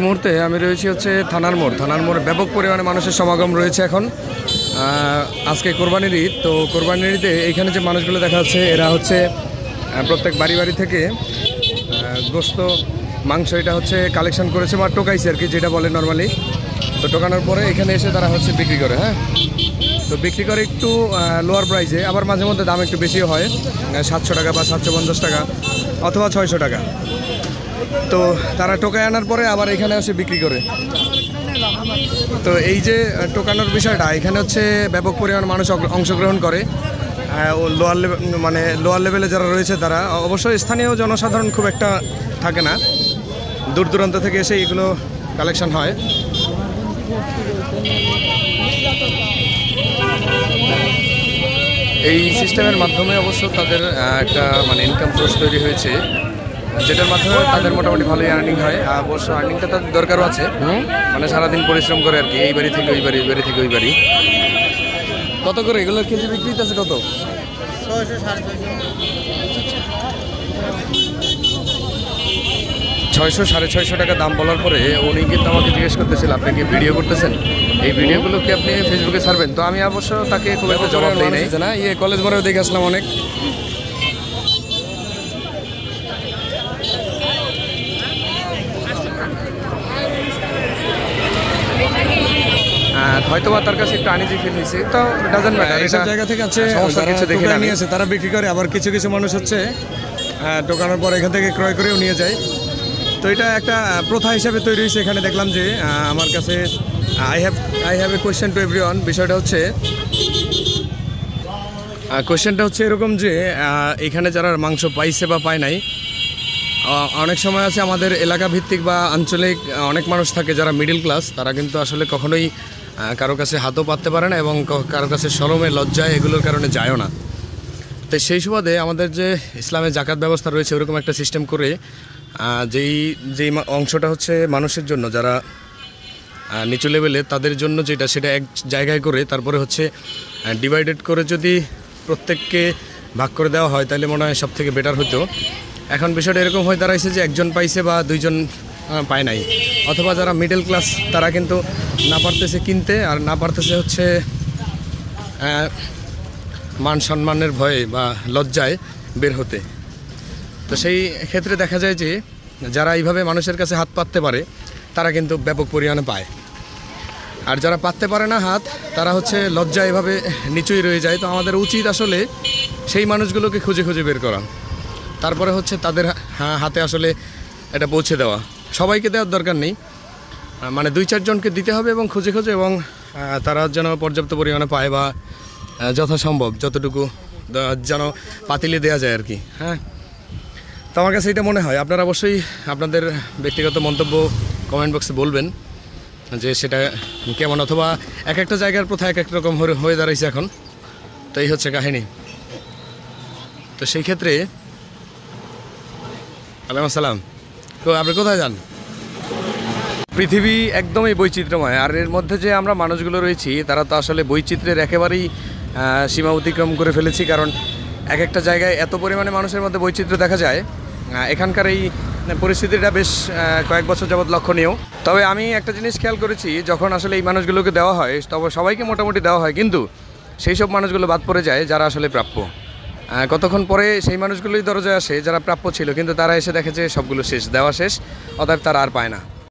মুহূর্তে আমি রয়েছি হচ্ছে থানার মোড় ব্যাপক পরিমাণে মানুষের সমাগম রয়েছে এখন। আজকে কোরবানির ঈদ, তো কোরবানির ঈদে এইখানে যে মানুষগুলো দেখা যাচ্ছে এরা হচ্ছে প্রত্যেক বাড়ি থেকে গোস্ত মাংস এটা হচ্ছে কালেকশন করেছে বা টোকাইছে আর কি, যেটা বলে নর্মালি। তো টোকানোর পরে এখানে এসে তারা হচ্ছে বিক্রি করে। হ্যাঁ, তো বিক্রি করে একটু লোয়ার প্রাইসে, আবার মাঝে মধ্যে দাম একটু বেশিও হয়, 700 টাকা বা 750 টাকা অথবা 600 টাকা। তো তারা টোকায় আনার পরে আবার এখানে এসে বিক্রি করে। তো এই যে টোকানোর বিষয়টা, এখানে হচ্ছে ব্যাপক পরিমাণ মানুষ অংশগ্রহণ করে। লোয়ার লেভেলে যারা রয়েছে তারা, অবশ্যই স্থানীয় জনসাধারণ খুব একটা থাকে না, দূর দূরান্ত থেকে এসে এগুলো কালেকশন হয়। এই সিস্টেমের মাধ্যমে অবশ্য তাদের একটা ইনকাম সোর্স তৈরি হয়েছে, যেটার মাধ্যমে তাদের মোটামুটি ভালোই আর্নিং হয়। অবশ্য আর্নিংটা তাদের দরকারও আছে, সারাদিন পরিশ্রম করে আর কি, এই বাড়ি থেকে ওই বাড়ি, এই বাড়ি থেকে ওই বাড়ি। কত করে এগুলোর কেজি বিক্রি আছে? কত? 600 650 টাকা দাম বলার পরে উনি কিন্তু আমাকে জিজ্ঞেস করতেছিল, আপনি কি ভিডিও করতেছেন? এই ভিডিওগুলো কি আপনি ফেসবুকে ছাড়বেন? তো আমি অবশ্য তাকে খুব একটা জবাব দিই নাই। না, কলেজ মোড়েও দেখে আসলাম অনেক। হয়তোবা তার কাছে একটু আনইজি ফিল হয়েছে, তো ডাজন্ট ম্যাটার। এইসব জায়গা থেকে আছে সমস্যা কিছু দেখে নিয়ে আসে, তারা বিক্রি করে। আবার কিছু মানুষ হচ্ছে টোকানোর পর এখান থেকে ক্রয় করেও নিয়ে যায়। তো এটা একটা প্রথা হিসাবে তৈরি হয়েছে এখানে। দেখলাম যে আমার কাছে I have a question to everyone. বিষয়টা হচ্ছে, কোয়েশ্চেনটা হচ্ছে এরকম যে এখানে যারা মাংস পাইছে বা পায় নাই, অনেক সময় আছে আমাদের এলাকা ভিত্তিক বা আঞ্চলিক অনেক মানুষ থাকে যারা মিডল ক্লাস, তারা কিন্তু আসলে কখনোই কারো কাছে হাতও পাততে পারে না এবং কারো কাছে শরমে লজ্জায় এগুলোর কারণে যায়ও না। তো সেই সুবাদে আমাদের যে ইসলামের জাকাত ব্যবস্থা রয়েছে, ওরকম একটা সিস্টেম করে যেই অংশটা হচ্ছে মানুষের জন্য, যারা নিচু লেভেলে তাদের জন্য সেটা এক জায়গায় করে তারপরে হচ্ছে ডিভাইডেড করে যদি প্রত্যেককে ভাগ করে দেওয়া হয়, তাহলে মনে হয় সব থেকে বেটার হতো। এখন বিষয়টা এরকম হয়ে দাঁড়াইছে যে একজন পাইছে বা দুইজন পায় নাই, অথবা যারা মিডল ক্লাস তারা কিন্তু না পারতেছে কিনতে, আর না পারতেছে হচ্ছে মান সম্মানের ভয়ে বা লজ্জায় বের হতে। তো সেই ক্ষেত্রে দেখা যায় যে যারা এইভাবে মানুষের কাছে হাত পাততে পারে তারা কিন্তু ব্যাপক পরিমাণে পায়, আর যারা পাততে পারে না হাত, তারা হচ্ছে লজ্জায় এভাবে নিচুই রয়ে যায়। তো আমাদের উচিত আসলে সেই মানুষগুলোকে খুঁজে বের করা, তারপরে হচ্ছে তাদের হাতে আসলে এটা পৌঁছে দেওয়া। সবাইকে দেওয়ার দরকার নেই, 2-4 জনকে দিতে হবে এবং খুঁজে এবং তারা যেন পর্যাপ্ত পরিমাণে পায় বা যথাসম্ভব যতটুকু যেন পাতিলে দেওয়া যায় আর কি। হ্যাঁ, তো আমার কাছে এটা মনে হয়। আপনারা অবশ্যই আপনাদের ব্যক্তিগত মন্তব্য কমেন্ট বক্সে বলবেন যে সেটা কেমন, অথবা এক একটা জায়গার প্রথা এক এক রকম হয়ে দাঁড়াইছে এখন। তো এই হচ্ছে কাহিনী। তো সেই ক্ষেত্রে ওয়ালাইকুম আসসালাম। তো আপনি কোথায় যান? পৃথিবী একদমই বৈচিত্র্যময়, আর এর মধ্যে যে আমরা মানুষগুলো রয়েছি তারা তো আসলে বৈচিত্র্যের একেবারেই সীমা অতিক্রম করে ফেলেছি। কারণ এক একটা জায়গায় এত পরিমাণে মানুষের মধ্যে বৈচিত্র্য দেখা যায়। এখানকার এই পরিস্থিতিটা বেশ কয়েক বছর যাবৎ লক্ষণীয়। তবে আমি একটা জিনিস খেয়াল করেছি, যখন আসলে এই মানুষগুলোকে দেওয়া হয় তবে সবাইকে মোটামুটি দেওয়া হয়, কিন্তু সেই সব মানুষগুলো বাদ পড়ে যায় যারা আসলে প্রাপ্য। কতক্ষণ পরে সেই মানুষগুলোই দরজায় আসে যারা প্রাপ্য ছিল, কিন্তু তারা এসে দেখে যে সবগুলো শেষ, দেওয়া শেষ, অতএব তারা আর পায় না।